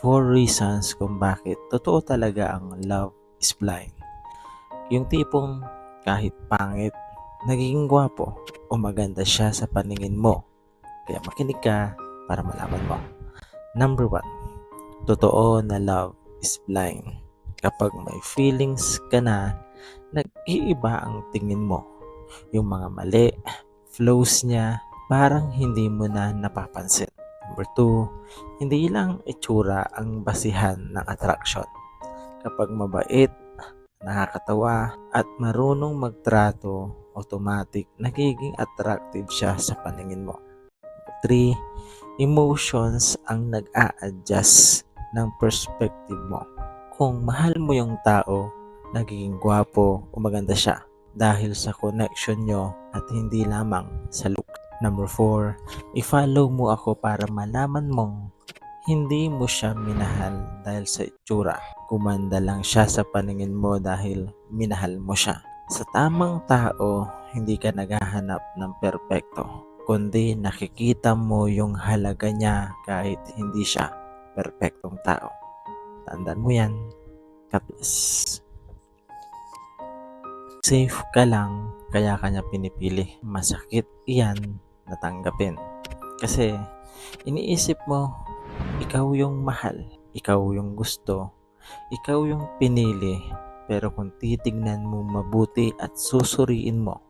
4 reasons kung bakit totoo talaga ang love is blind. Yung tipong kahit pangit, nagiging gwapo o maganda siya sa paningin mo. Kaya makinig ka para malaman mo. Number 1. Totoo na love is blind. Kapag may feelings ka na, nag-iiba ang tingin mo. Yung mga mali, flaws niya, parang hindi mo na napapansin. Number 2, hindi lang itsura ang basihan ng attraction. Kapag mabait, nakakatawa, at marunong magtrato, automatic nagiging attractive siya sa paningin mo. 3, emotions ang nag-a-adjust ng perspective mo. Kung mahal mo yung tao, nagiging gwapo o maganda siya dahil sa connection nyo at hindi lamang sa look. Number 4, i-follow mo ako para malaman mong hindi mo siya minahal dahil sa itsura. Gumanda lang siya sa paningin mo dahil minahal mo siya. Sa tamang tao, hindi ka naghahanap ng perpekto, kundi nakikita mo yung halaga niya kahit hindi siya perpektong tao. Tandaan mo yan. God bless. Safe ka lang, kaya kanya pinipili. Masakit iyan natanggapin. Kasi iniisip mo, ikaw yung mahal, ikaw yung gusto, ikaw yung pinili. Pero kung titignan mo mabuti at susuriin mo,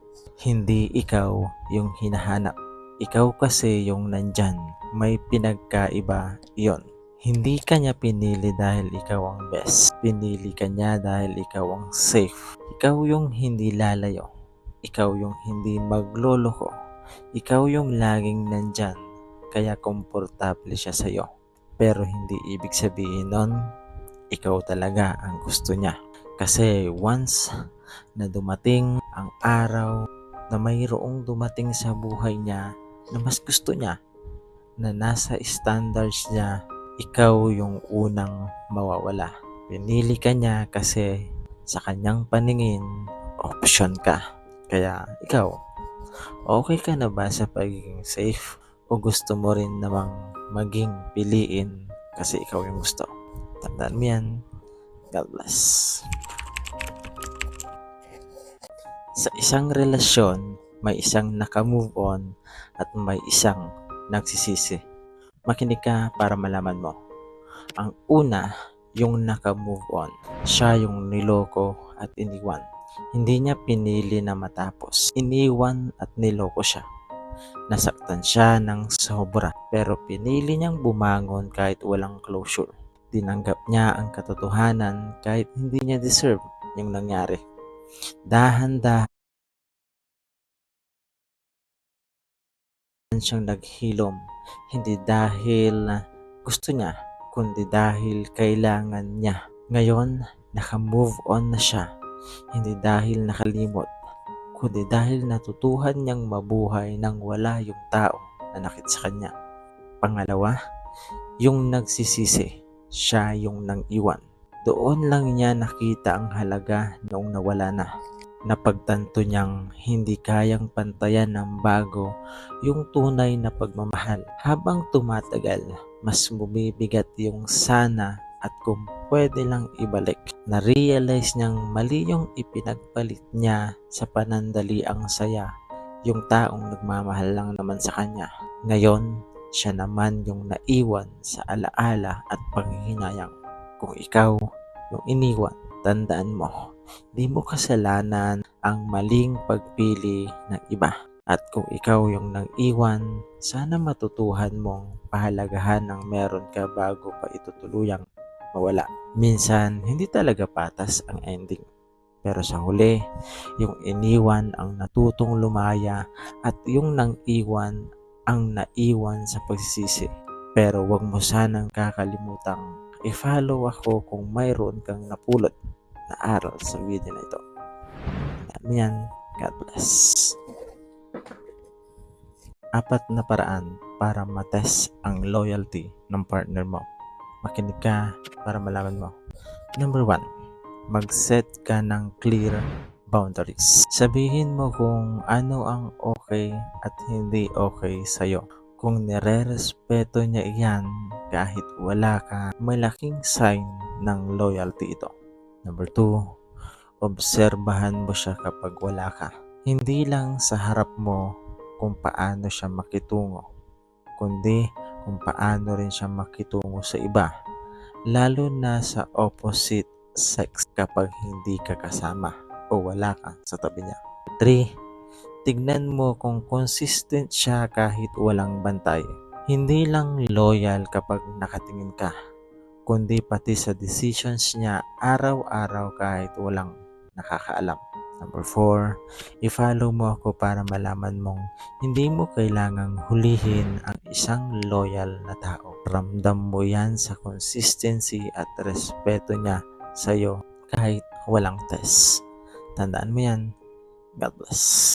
hindi ikaw yung hinahanap. Ikaw kasi yung nandyan. May pinagkaiba yon. Hindi ka niya pinili dahil ikaw ang best. Pinili ka niya dahil ikaw ang safe. Ikaw yung hindi lalayo. Ikaw yung hindi magloloko. Ikaw yung laging nandyan. Kaya komportable siya sa'yo. Pero hindi ibig sabihin nun, ikaw talaga ang gusto niya. Kasi once na dumating ang araw na mayroong dumating sa buhay niya na mas gusto niya, na nasa standards niya, ikaw yung unang mawawala. Pinili ka niya kasi sa kanyang paningin, option ka. Kaya ikaw, okay ka na ba sa pagiging safe? O gusto mo rin namang maging piliin kasi ikaw yung gusto? Tandaan mo yan. God bless. Sa isang relasyon, may isang naka-move on at may isang nagsisisi. Makinig ka para malaman mo. Ang una, yung naka-move on. Siya yung niloko at iniwan. Hindi niya pinili na matapos. Iniwan at niloko siya. Nasaktan siya ng sobra, pero pinili niyang bumangon kahit walang closure. Tinanggap niya ang katotohanan kahit hindi niya deserve yung nangyari. Dahan-dahan siyang naghilom, hindi dahil gusto niya, kundi dahil kailangan niya. Ngayon, naka-move on na siya, hindi dahil nakalimot, kundi dahil natutuhan niyang mabuhay nang wala yung tao na nakit sa kanya. Pangalawa, yung nagsisisi, siya yung nang iwan. Doon lang niya nakita ang halaga noong nawala na. Napagtanto niyang hindi kayang pantayan ng bago yung tunay na pagmamahal. Habang tumatagal, mas bumibigat yung sana at kung pwede lang ibalik. Na-realize niyang mali yung ipinagpalit niya sa panandaliang saya. Yung taong nagmamahal lang naman sa kanya. Ngayon, siya naman yung naiwan sa alaala at panghihinayang. Kung ikaw yung iniwan, tandaan mo, di mo kasalanan ang maling pagpili ng iba. At kung ikaw yung nang-iwan, sana matutuhan mong pahalagahan ng meron ka bago pa ito tuluyang mawala. Minsan, hindi talaga patas ang ending. Pero sa huli, yung iniwan ang natutong lumaya at yung nang-iwan ang naiwan sa pagsisisi. Pero wag mo sanang kakalimutang i-follow ako kung mayroon kang napulot na aral sa video na ito. Tandaan mo yan. God bless. 4 na paraan para matest ang loyalty ng partner mo. Makinig ka para malaman mo. Number 1, mag-set ka ng clear boundaries. Sabihin mo kung ano ang okay at hindi okay sa'yo. Kung nire-respeto niya iyan kahit wala ka, malaking sign ng loyalty ito. Number 2, obserbahan mo siya kapag wala ka. Hindi lang sa harap mo kung paano siya makitungo, kundi kung paano rin siya makitungo sa iba, lalo na sa opposite sex kapag hindi ka kasama o wala ka sa tabi niya. 3, tignan mo kung consistent siya kahit walang bantay. Hindi lang loyal kapag nakatingin ka, kundi pati sa decisions niya araw-araw kahit walang nakakaalam. Number 4, i-follow mo ako para malaman mong hindi mo kailangang hulihin ang isang loyal na tao. Ramdam mo yan sa consistency at respeto niya sa'yo kahit walang test. Tandaan mo yan. God bless.